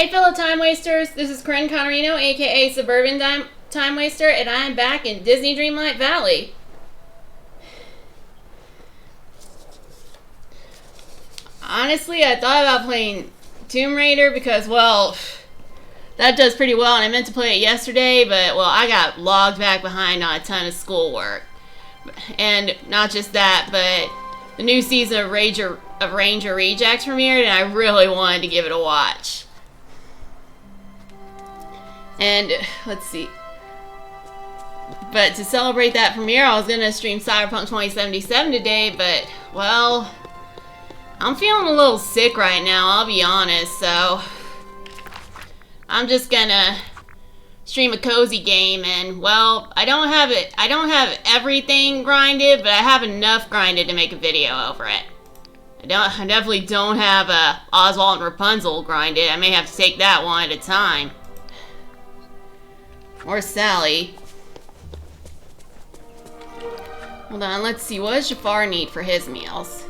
Hey fellow time wasters, this is Corinne Connerino, aka Suburban Time Waster, and I am back in Disney Dreamlight Valley. Honestly, I thought about playing Tomb Raider because, well, that does pretty well, and I meant to play it yesterday, but, well, I got logged back behind on a ton of schoolwork. And not just that, but the new season of Ranger Rejects premiered, and I really wanted to give it a watch. And, let's see. But to celebrate that premiere, I was going to stream Cyberpunk 2077 today, but, well, I'm feeling a little sick right now, I'll be honest, so I'm just gonna stream a cozy game, and, well, I don't have everything grinded, but I have enough grinded to make a video over it. I definitely don't have Oswald and Rapunzel grinded. I may have to take that one at a time. Or Sally. Hold on, let's see. What does Jafar need for his meals?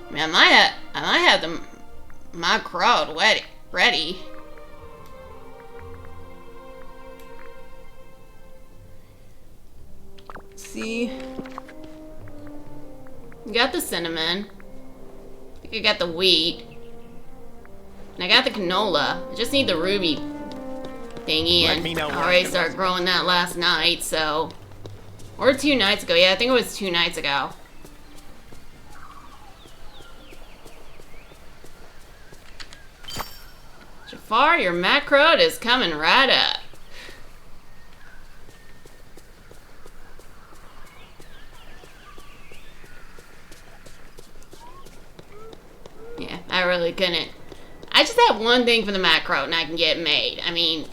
I mean, I might have my crowd ready. Let's see. I got the cinnamon. I think I got the wheat. And I got the canola. I just need the ruby thingy, and I already started growing that last night, so... Or 2 nights ago. Yeah, I think it was 2 nights ago. Jafar, your macro is coming right up. Yeah, I really couldn't. I just have one thing for the macro and I can get made. I mean,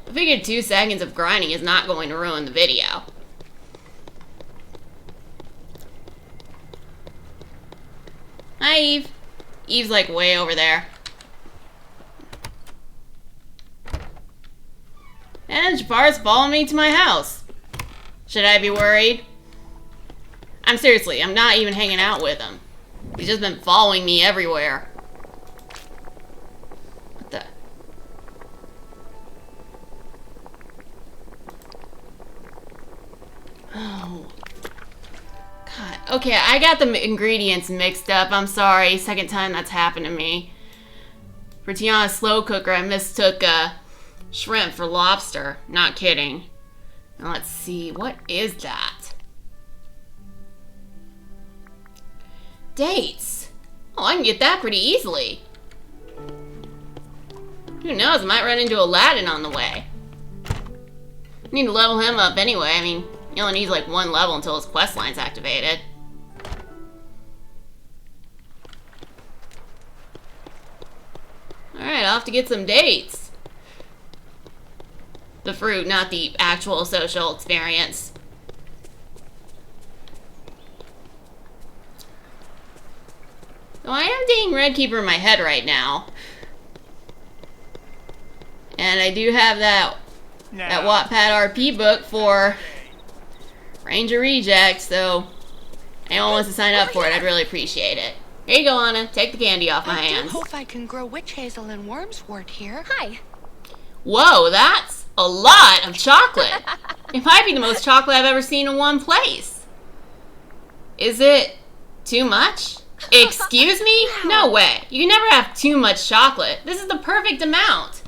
I figured 2 seconds of grinding is not going to ruin the video. Hi, Eve. Eve's like way over there. And Jafar's following me to my house. Should I be worried? I'm not even hanging out with him. He's just been following me everywhere. What the? Oh. God. Okay, I got the ingredients mixed up. I'm sorry. Second time that's happened to me. For Tiana's slow cooker, I mistook shrimp for lobster. Not kidding. Now let's see. What is that? Dates. Oh, I can get that pretty easily. Who knows? I might run into Aladdin on the way. I need to level him up anyway. I mean, he only needs like 1 level until his quest line's activated. Alright, I'll have to get some dates. The fruit, not the actual social experience. So I am dating Red Keeper in my head right now. And I do have that Wattpad RP book for Ranger Reject, so anyone wants to sign up for it, I'd really appreciate it. Here you go, Anna. Take the candy off my hands. I hope I can grow witch hazel and wormswort here. Hi. Whoa, that's a lot of chocolate. It might be the most chocolate I've ever seen in one place. Is it too much? Excuse me? No way. You can never have too much chocolate. This is the perfect amount.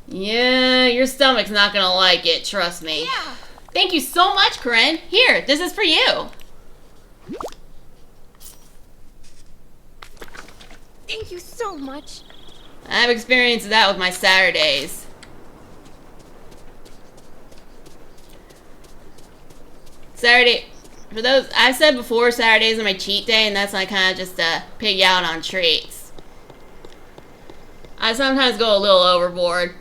Yeah, your stomach's not gonna like it, trust me. Yeah. Thank you so much, Corinne. Here, this is for you. Thank you so much. I've experienced that with my Saturdays. For those, I've said before, Saturdays are my cheat day, and that's when I kind of just pig out on treats. I sometimes go a little overboard.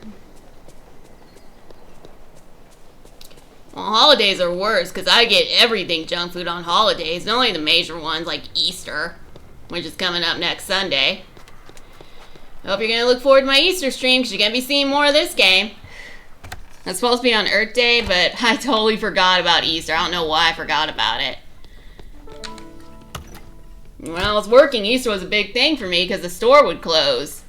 Well, holidays are worse, because I get everything junk food on holidays, not only the major ones like Easter, which is coming up next Sunday. I hope you're going to look forward to my Easter stream, because you're going to be seeing more of this game. It's supposed to be on Earth Day, but I totally forgot about Easter. I don't know why I forgot about it. When I was working, Easter was a big thing for me because the store would close.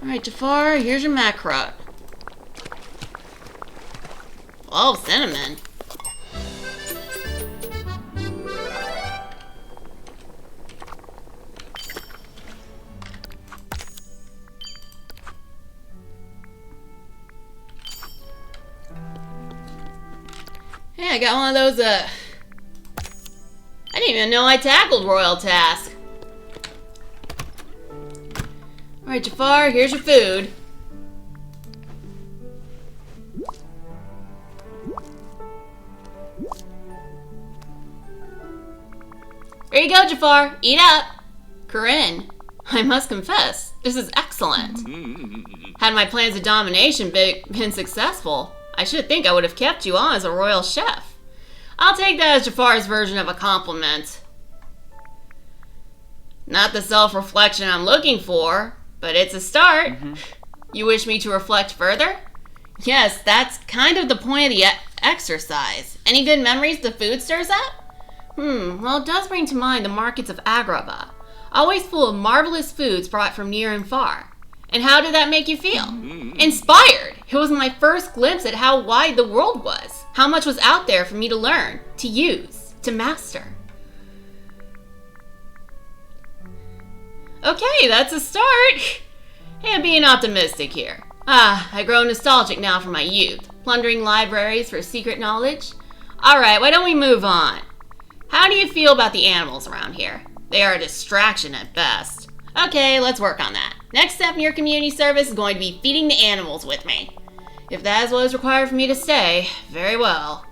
Alright, Jafar, here's your macaroni. Oh, cinnamon. Hey, I got one of those, I didn't even know I tackled Royal Task. Alright, Jafar, here's your food. Here you go, Jafar. Eat up. Corinne, I must confess, this is excellent. Had my plans of domination been successful, I should think I would have kept you on as a royal chef. I'll take that as Jafar's version of a compliment. Not the self-reflection I'm looking for, but it's a start. You wish me to reflect further? Yes, that's kind of the point of the exercise. Any good memories the food stirs up? Well, it does bring to mind the markets of Agrabah, always full of marvelous foods brought from near and far. And how did that make you feel? Inspired! It was my first glimpse at how wide the world was, how much was out there for me to learn, to use, to master. Okay, that's a start. Hey, I'm being optimistic here. I grow nostalgic now for my youth, plundering libraries for secret knowledge. Alright, why don't we move on? How do you feel about the animals around here? They are a distraction at best. Okay, let's work on that. Next step in your community service is going to be feeding the animals with me. If that is what is required for me to stay, very well.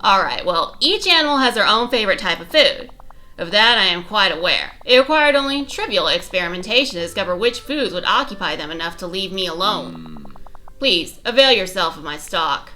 Alright, well, each animal has their own favorite type of food. Of that I am quite aware. It required only trivial experimentation to discover which foods would occupy them enough to leave me alone. Please, avail yourself of my stock.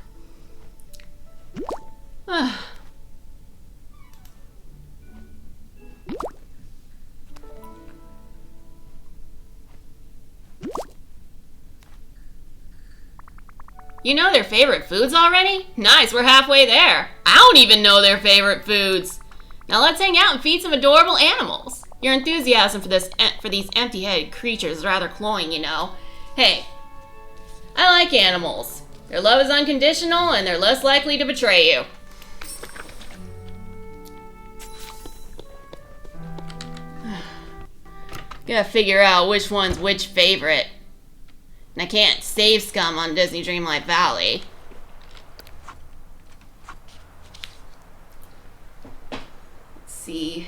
You know their favorite foods already? Nice, we're halfway there. I don't even know their favorite foods. Now let's hang out and feed some adorable animals. Your enthusiasm for these empty-headed creatures is rather cloying, you know. Hey, I like animals. Their love is unconditional and they're less likely to betray you. Gotta figure out which one's which favorite. And I can't save scum on Disney Dreamlight Valley. Let's see.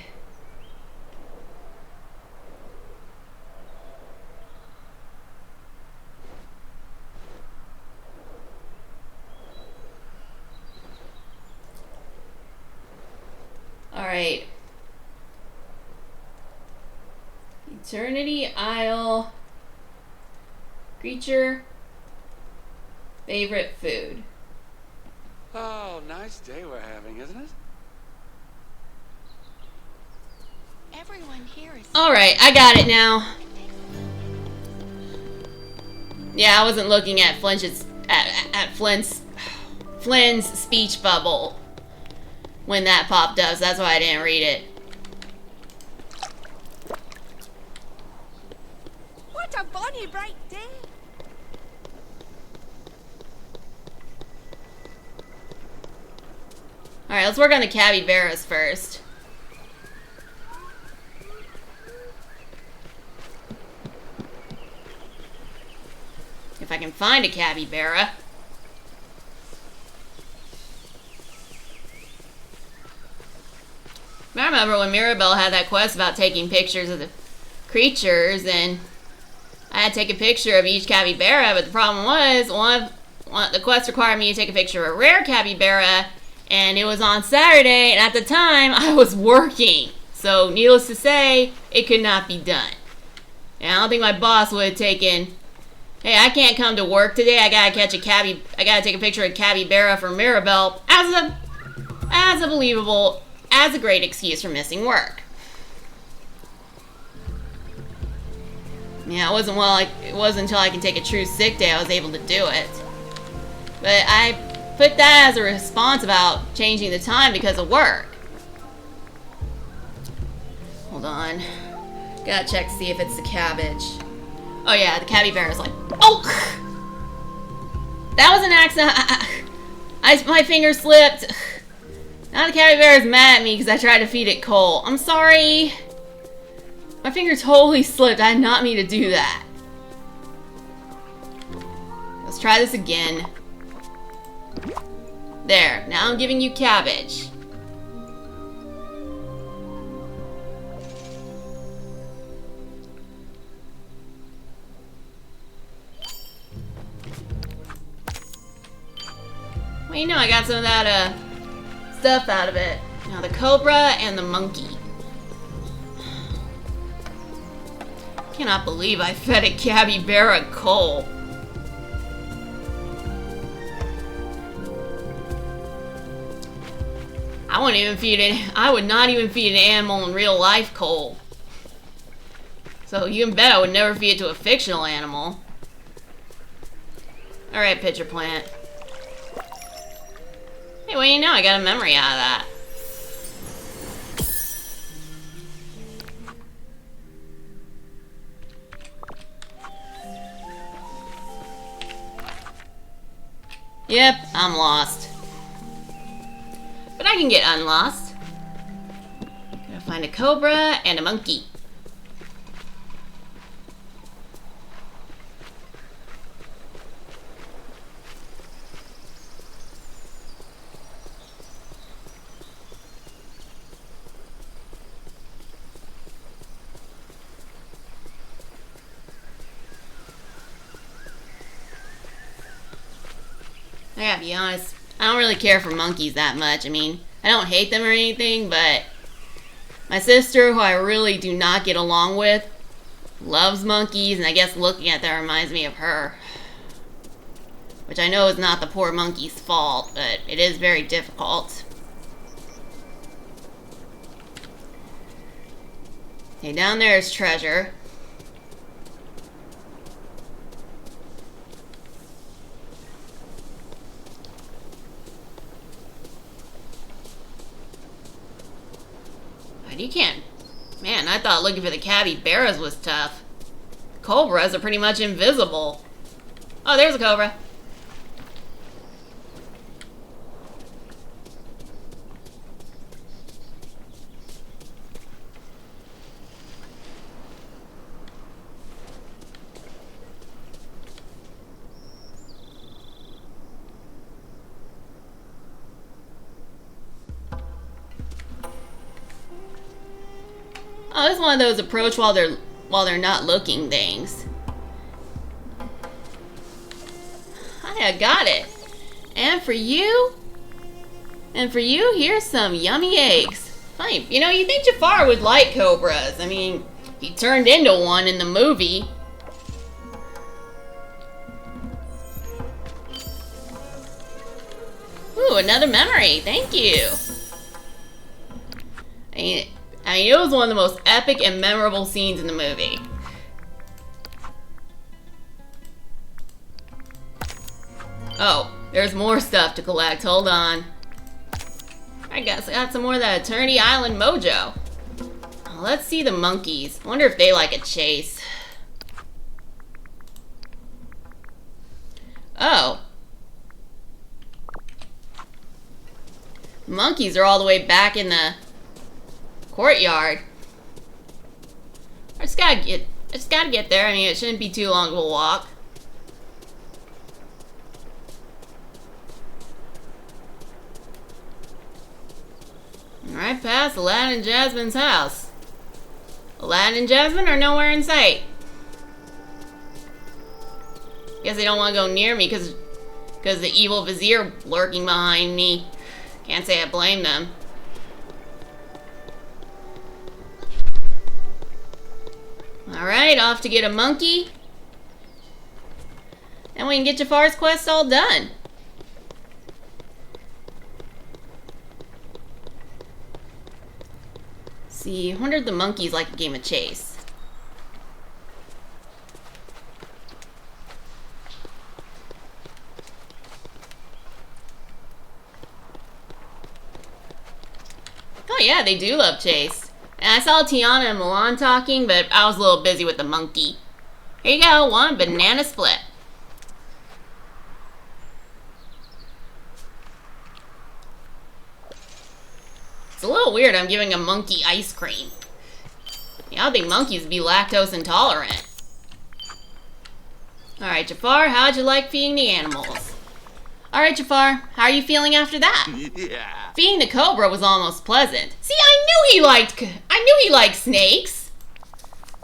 Alright. Eternity Isle. Creature. Favorite food. Oh, nice day we're having, isn't it? Everyone here is. Alright, I got it now. Yeah, I wasn't looking at Flynn's speech bubble when that popped up, so that's why I didn't read it. What a bonny bright day! Alright, let's work on the capybaras first. If I can find a capybara. I remember when Mirabelle had that quest about taking pictures of the creatures, and I had to take a picture of each capybara, but the problem was, the quest required me to take a picture of a rare capybara, and it was on Saturday, and at the time, I was working. So, needless to say, it could not be done. And I don't think my boss would have taken, hey, I can't come to work today, I gotta take a picture of a capybara for Mirabelle, as a great excuse for missing work. Yeah, it wasn't until I can take a true sick day I was able to do it. But I put that as a response about changing the time because of work. Hold on. Gotta check to see if it's the cabbage. Oh yeah, the capybara is like, oh! That was an accident. My finger slipped. Now the capybara is mad at me because I tried to feed it coal. I'm sorry. My finger totally slipped. I did not mean to do that. Let's try this again. There. Now I'm giving you cabbage. Well, you know, I got some of that, stuff out of it. Now the cobra and the monkey. Cannot believe I fed a capybara coal. I wouldn't even feed it. I would not even feed an animal in real life coal. So you can bet I would never feed it to a fictional animal. Alright, pitcher plant. Hey, well, you know, I got a memory out of that. Yep, I'm lost. But I can get unlost. Gotta find a cobra and a monkey. I gotta be honest, I don't really care for monkeys that much. I mean, I don't hate them or anything, but my sister, who I really do not get along with, loves monkeys, and I guess looking at that reminds me of her. Which I know is not the poor monkey's fault, but it is very difficult. Okay, down there is treasure. You can't. Man, I thought looking for the capybaras was tough. Cobras are pretty much invisible. Oh, there's a cobra. Oh, this is one of those approach while they're not looking things. Hi, I got it. And for you, here's some yummy eggs. Funny, you know, you think Jafar would like cobras. I mean, he turned into one in the movie. Ooh, another memory. Thank you. I mean, it was one of the most epic and memorable scenes in the movie. Oh, there's more stuff to collect. Hold on. I got some more of that Eternity Island mojo. Oh, let's see the monkeys. I wonder if they like a chase. Oh. Monkeys are all the way back in the courtyard. I just gotta get there. I mean, it shouldn't be too long of a walk. Right past Aladdin and Jasmine's house. Aladdin and Jasmine are nowhere in sight. Guess they don't want to go near me because the evil vizier lurking behind me. Can't say I blame them. Alright, off to get a monkey. And we can get Jafar's quest all done. See, I wonder if the monkeys like a game of chase. Oh yeah, they do love chase. And I saw Tiana and Milan talking, but I was a little busy with the monkey. Here you go, one banana split. It's a little weird I'm giving a monkey ice cream. Yeah, I don't think monkeys would be lactose intolerant. Alright, Jafar, how'd you like feeding the animals? Alright, Jafar, how are you feeling after that? Yeah. Feeding the cobra was almost pleasant. See, I knew he liked snakes!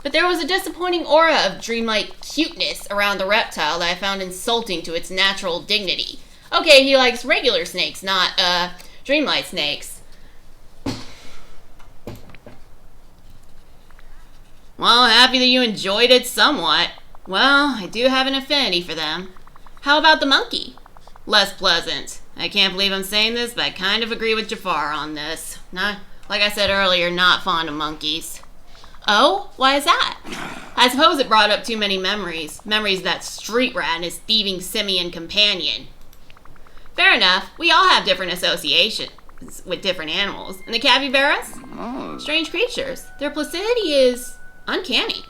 But there was a disappointing aura of dreamlike cuteness around the reptile that I found insulting to its natural dignity. Okay, he likes regular snakes, not, dreamlight snakes. Well, happy that you enjoyed it somewhat. Well, I do have an affinity for them. How about the monkey? Less pleasant. I can't believe I'm saying this, but I kind of agree with Jafar on this. Not, like I said earlier, not fond of monkeys. Oh? Why is that? I suppose it brought up too many memories. Memories of that street rat and his thieving simian companion. Fair enough. We all have different associations with different animals. And the capybaras? Strange creatures. Their placidity is uncanny.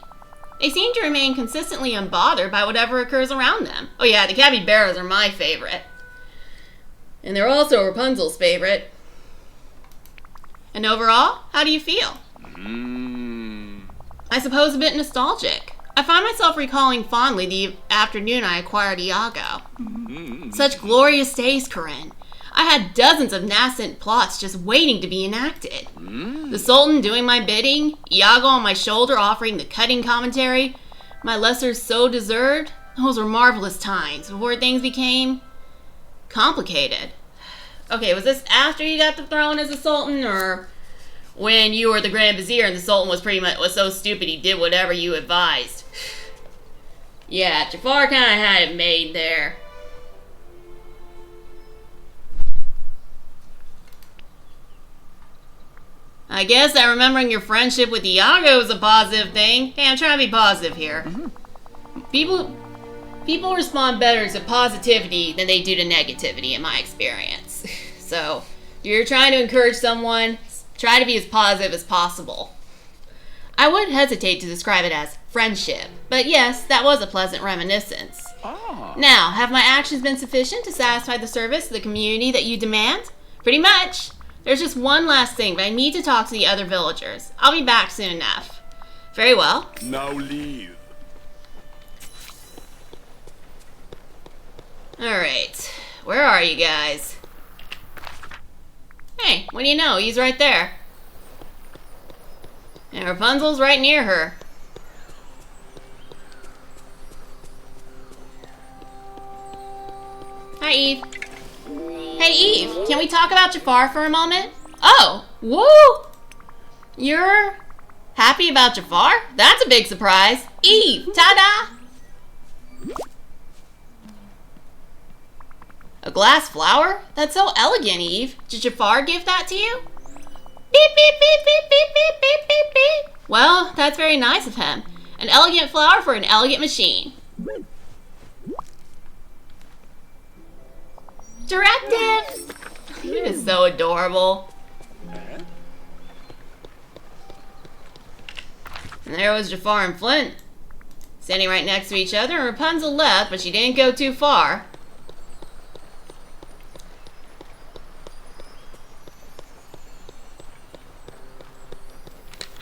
They seem to remain consistently unbothered by whatever occurs around them. Oh yeah, the capybaras are my favorite. And they're also Rapunzel's favorite. And overall, how do you feel? I suppose a bit nostalgic. I find myself recalling fondly the afternoon I acquired Iago. Such glorious days, Corinne. I had dozens of nascent plots just waiting to be enacted. The Sultan doing my bidding, Iago on my shoulder offering the cutting commentary, my lessers so deserved. Those were marvelous times before things became complicated. Okay, was this after you got the throne as a Sultan, or when you were the Grand Vizier and the Sultan was so stupid he did whatever you advised? Yeah, Jafar kind of had it made there. I guess that remembering your friendship with Iago is a positive thing. Hey, I'm trying to be positive here. People respond better to positivity than they do to negativity, in my experience. So, if you're trying to encourage someone, try to be as positive as possible. I would hesitate to describe it as friendship, but yes, that was a pleasant reminiscence. Now, have my actions been sufficient to satisfy the service of the community that you demand? Pretty much. There's just one last thing, but I need to talk to the other villagers. I'll be back soon enough. Very well. Now leave. Alright. Where are you guys? Hey, what do you know? He's right there. And Rapunzel's right near her. Hi, Eve. Hey, Eve, can we talk about Jafar for a moment? Oh, woo! You're happy about Jafar? That's a big surprise. Eve, ta-da! A glass flower? That's so elegant, Eve. Did Jafar give that to you? Beep, beep, beep, beep, beep, beep, beep, beep, beep. Well, that's very nice of him. An elegant flower for an elegant machine. Directive! He is so adorable. And there was Jafar and Flint, standing right next to each other, and Rapunzel left, but she didn't go too far.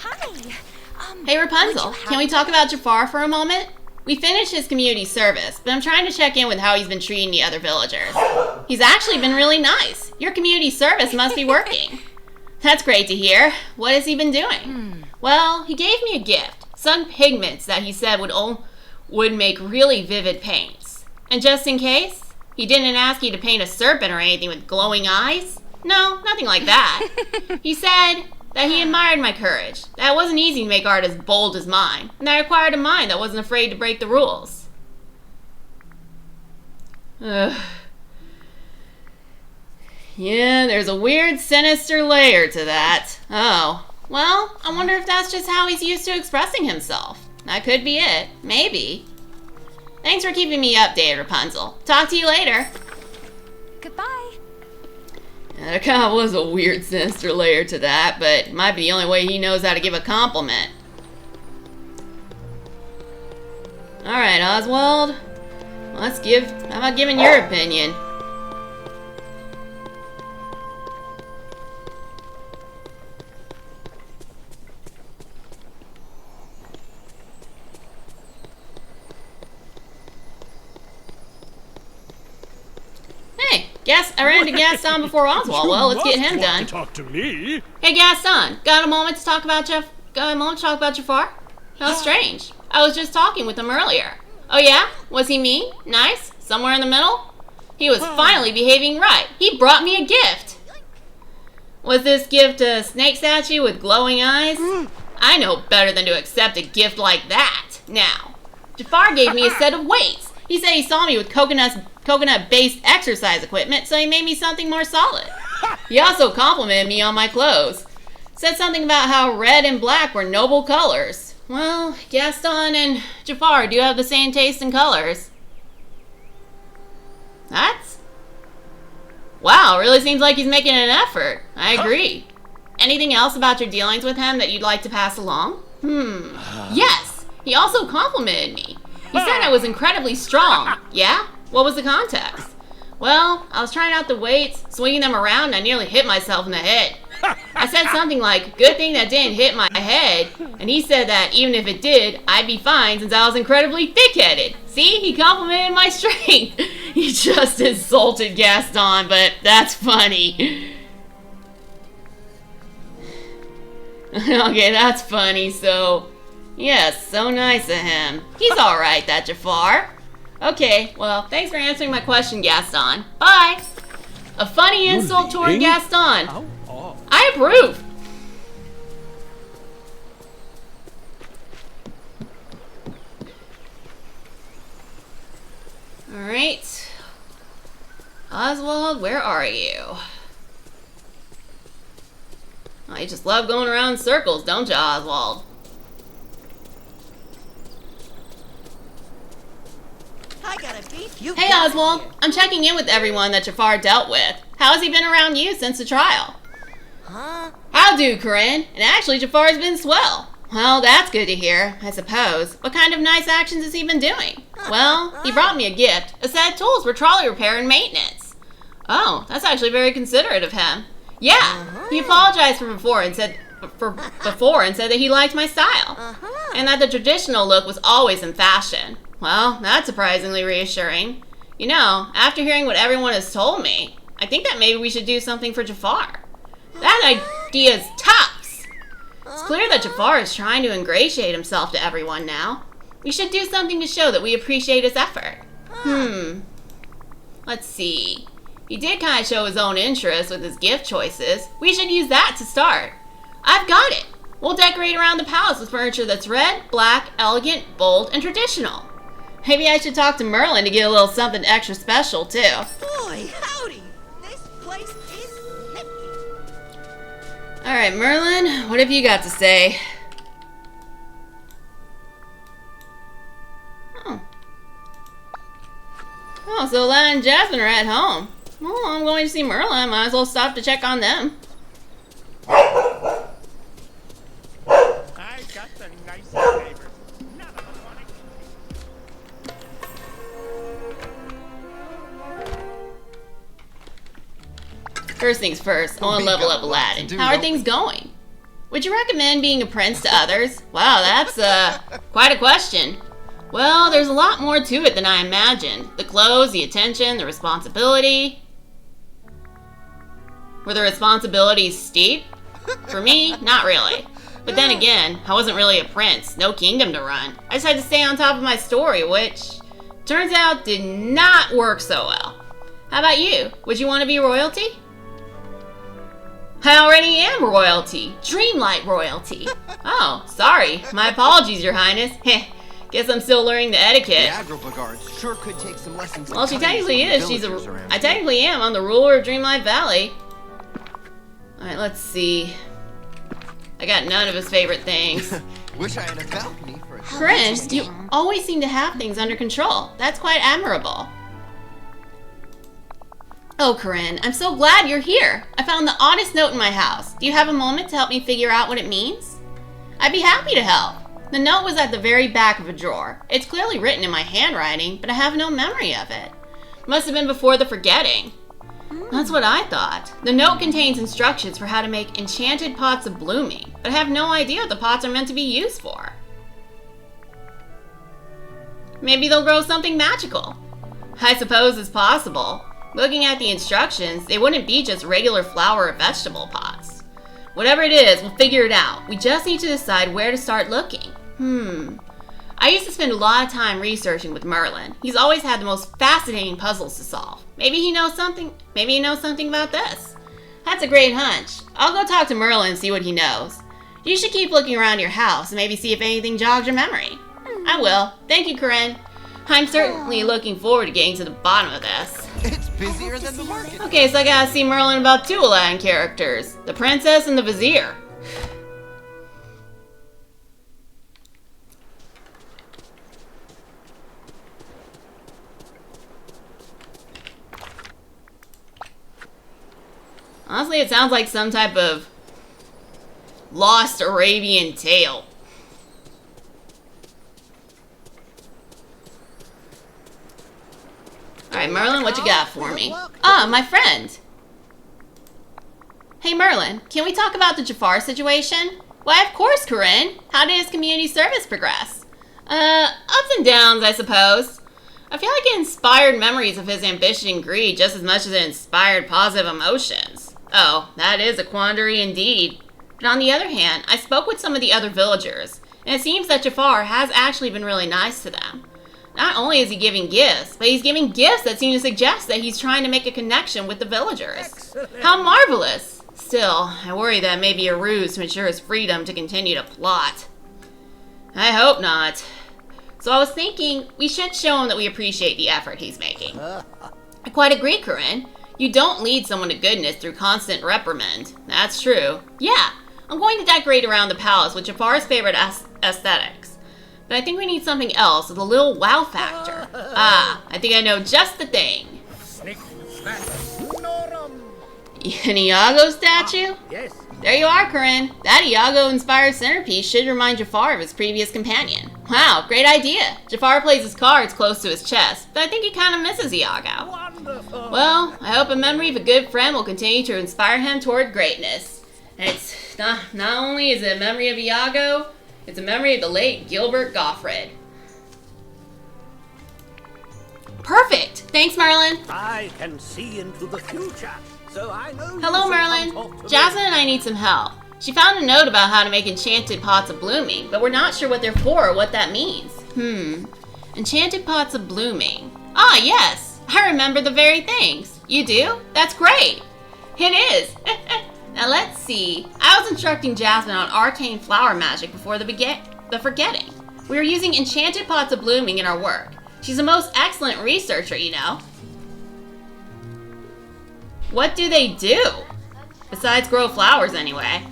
Hi. Hey Rapunzel, can we talk about Jafar for a moment? We finished his community service, but I'm trying to check in with how he's been treating the other villagers. He's actually been really nice. Your community service must be working. That's great to hear. What has he been doing? Well, he gave me a gift. Some pigments that he said would make really vivid paints. And just in case, he didn't ask you to paint a serpent or anything with glowing eyes. No, nothing like that. He said that he admired my courage, that it wasn't easy to make art as bold as mine, and that I required a mind that wasn't afraid to break the rules. Ugh. Yeah, there's a weird, sinister layer to that. Oh, well, I wonder if that's just how he's used to expressing himself. That could be it. Maybe. Thanks for keeping me updated, Rapunzel. Talk to you later. Goodbye. Yeah, there kind of was a weird, sinister layer to that, but it might be the only way he knows how to give a compliment. Alright, Oswald. How about giving your opinion? Hey, I ran into Gaston before Oswald. Well, let's get him done. Talk to me. Hey, Gaston, got a moment to talk about Jafar? How strange. I was just talking with him earlier. Oh yeah? Was he mean? Nice? Somewhere in the middle? He was finally behaving right. He brought me a gift. Was this gift a snake statue with glowing eyes? I know better than to accept a gift like that. Now, Jafar gave me a set of weights. He said he saw me with coconut-based exercise equipment, so he made me something more solid. He also complimented me on my clothes. Said something about how red and black were noble colors. Well, Gaston and Jafar do have the same taste in colors. Wow, really seems like he's making an effort. I agree. Anything else about your dealings with him that you'd like to pass along? Yes, he also complimented me. He said I was incredibly strong. Yeah? What was the context? Well, I was trying out the weights, swinging them around, and I nearly hit myself in the head. I said something like, good thing that didn't hit my head, and he said that even if it did, I'd be fine since I was incredibly thick-headed. See, he complimented my strength. He just insulted Gaston, but that's funny. Okay, that's funny, so... Yes, so nice of him. He's alright, that Jafar. Okay, well, thanks for answering my question, Gaston. Bye! A funny insult toward Gaston. I approve. Alright. Oswald, where are you? Oh, you just love going around in circles, don't you, Oswald? I got a beef. Hey, Oswald. I'm checking in with everyone that Jafar dealt with. How has he been around you since the trial? Huh? How do, Corinne? And actually, Jafar's been swell. Well, that's good to hear, I suppose. What kind of nice actions has he been doing? Well, he brought me a gift, a set of tools for trolley repair and maintenance. Oh, that's actually very considerate of him. Yeah, he apologized for before and said that he liked my style. And that the traditional look was always in fashion. Well, that's surprisingly reassuring. You know, after hearing what everyone has told me, I think that maybe we should do something for Jafar. That idea's tops! It's clear that Jafar is trying to ingratiate himself to everyone now. We should do something to show that we appreciate his effort. Let's see. He did kind of show his own interest with his gift choices. We should use that to start. I've got it! We'll decorate around the palace with furniture that's red, black, elegant, bold, and traditional. Maybe I should talk to Merlin to get a little something extra special, too. Boy, howdy! This place is nifty. Alright, Merlin, what have you got to say? Oh, so Lana and Jasmine are at home. Well, I'm going to see Merlin. Might as well stop to check on them. I got the nicest neighbors. None of them want to. First things first, I want to level up Aladdin. How are things going? Would you recommend being a prince to others? Wow, that's quite a question. Well, there's a lot more to it than I imagined. The clothes, the attention, the responsibility. Were the responsibilities steep? For me, not really. But then again, I wasn't really a prince, no kingdom to run. I just had to stay on top of my story, which turns out did not work so well. How about you? Would you want to be royalty? I already am royalty. Dreamlight royalty. Oh, sorry. My apologies, Your Highness. Heh. Guess I'm still learning the etiquette. The Agrabah guards sure could take some lessons. Well, she technically is. I technically am. I'm the ruler of Dreamlight Valley. Alright, let's see. I got none of his favorite things. Wish I had a balcony for a Corinne, you always seem to have things under control. That's quite admirable. Oh, Corinne, I'm so glad you're here. I found the oddest note in my house. Do you have a moment to help me figure out what it means? I'd be happy to help. The note was at the very back of a drawer. It's clearly written in my handwriting, but I have no memory of it. Must have been before the forgetting. That's what I thought. The note contains instructions for how to make enchanted pots of blooming, but I have no idea what the pots are meant to be used for. Maybe they'll grow something magical. I suppose it's possible. Looking at the instructions, they wouldn't be just regular flower or vegetable pots. Whatever it is, we'll figure it out. We just need to decide where to start looking. I used to spend a lot of time researching with Merlin. He's always had the most fascinating puzzles to solve. Maybe he knows something about this. That's a great hunch. I'll go talk to Merlin and see what he knows. You should keep looking around your house and maybe see if anything jogs your memory. I will. Thank you, Corinne. I'm certainly looking forward to getting to the bottom of this. It's busier than the market. Okay, so I gotta see Merlin about two Aladdin characters. The princess and the vizier. Honestly, it sounds like some type of lost Arabian tale. Alright, Merlin, what you got for me? Ah, my friend. Hey, Merlin, can we talk about the Jafar situation? Why, of course, Corinne. How did his community service progress? Ups and downs, I suppose. I feel like it inspired memories of his ambition and greed just as much as it inspired positive emotions. Oh, that is a quandary indeed. But on the other hand, I spoke with some of the other villagers, and it seems that Jafar has actually been really nice to them. Not only is he giving gifts, but he's giving gifts that seem to suggest that he's trying to make a connection with the villagers. Excellent. How marvelous! Still, I worry that may be a ruse to ensure his freedom to continue to plot. I hope not. So I was thinking we should show him that we appreciate the effort he's making. I quite agree, Corinne. You don't lead someone to goodness through constant reprimand. That's true. Yeah, I'm going to decorate around the palace with Jafar's favorite aesthetics. But I think we need something else with a little wow factor. I think I know just the thing. An Iago statue? Yes. There you are, Corinne. That Iago-inspired centerpiece should remind Jafar of his previous companion. Wow, great idea. Jafar plays his cards close to his chest, but I think he kind of misses Iago. Wonderful. Well, I hope a memory of a good friend will continue to inspire him toward greatness. And it's not only is it a memory of Iago, it's a memory of the late Gilbert Gottfried. Perfect! Thanks, Merlin. I can see into the future, so I know. Hello, Merlin. Jasmine and I need some help. She found a note about how to make enchanted pots of blooming, but we're not sure what they're for or what that means. Enchanted pots of blooming. Ah, yes. I remember the very things. You do? That's great. It is. Now let's see. I was instructing Jasmine on arcane flower magic before the forgetting. We were using enchanted pots of blooming in our work. She's a most excellent researcher, you know. What do they do? Besides grow flowers, anyway.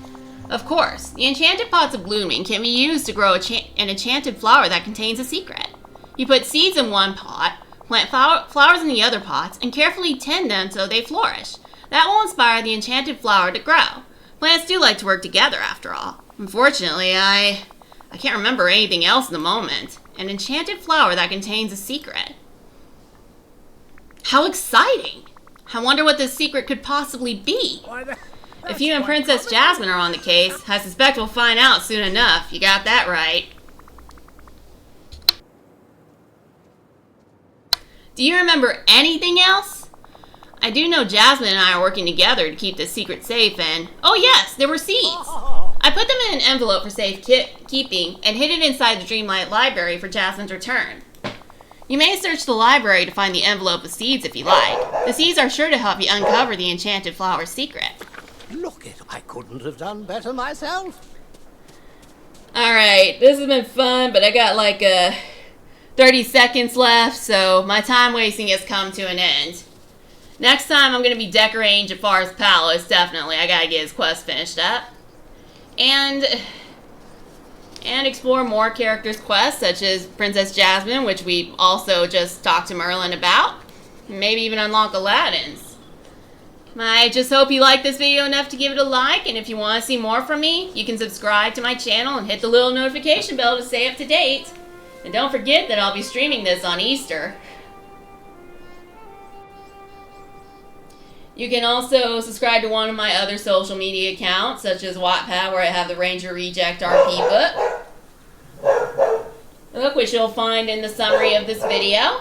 Of course, the enchanted pots of blooming can be used to grow an enchanted flower that contains a secret. You put seeds in one pot, plant flowers in the other pots, and carefully tend them so they flourish. That will inspire the enchanted flower to grow. Plants do like to work together, after all. Unfortunately, I can't remember anything else in the moment. An enchanted flower that contains a secret. How exciting! I wonder what this secret could possibly be. If you and Princess Jasmine are on the case, I suspect we'll find out soon enough. You got that right. Do you remember anything else? I do know Jasmine and I are working together to keep this secret safe, and oh yes, there were seeds. I put them in an envelope for safe keeping and hid it inside the Dreamlight Library for Jasmine's return. You may search the library to find the envelope of seeds if you like. The seeds are sure to help you uncover the enchanted flower's secret. Look it, I couldn't have done better myself. Alright, this has been fun, but I got like 30 seconds left, so my time wasting has come to an end. Next time I'm going to be decorating Jafar's palace, definitely. I gotta get his quest finished up. And explore more characters' quests, such as Princess Jasmine, which we also just talked to Merlin about. Maybe even unlock Aladdin's. I just hope you like this video enough to give it a like, and if you want to see more from me, you can subscribe to my channel and hit the little notification bell to stay up to date. And don't forget that I'll be streaming this on Easter. You can also subscribe to one of my other social media accounts, such as Wattpad, where I have the Ranger Reject RP book, which you'll find in the summary of this video.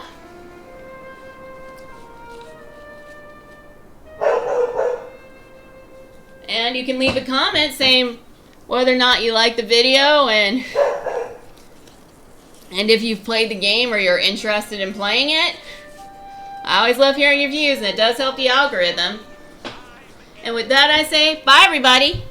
And you can leave a comment saying whether or not you like the video and if you've played the game or you're interested in playing it. I always love hearing your views, and it does help the algorithm. And with that, I say bye, everybody.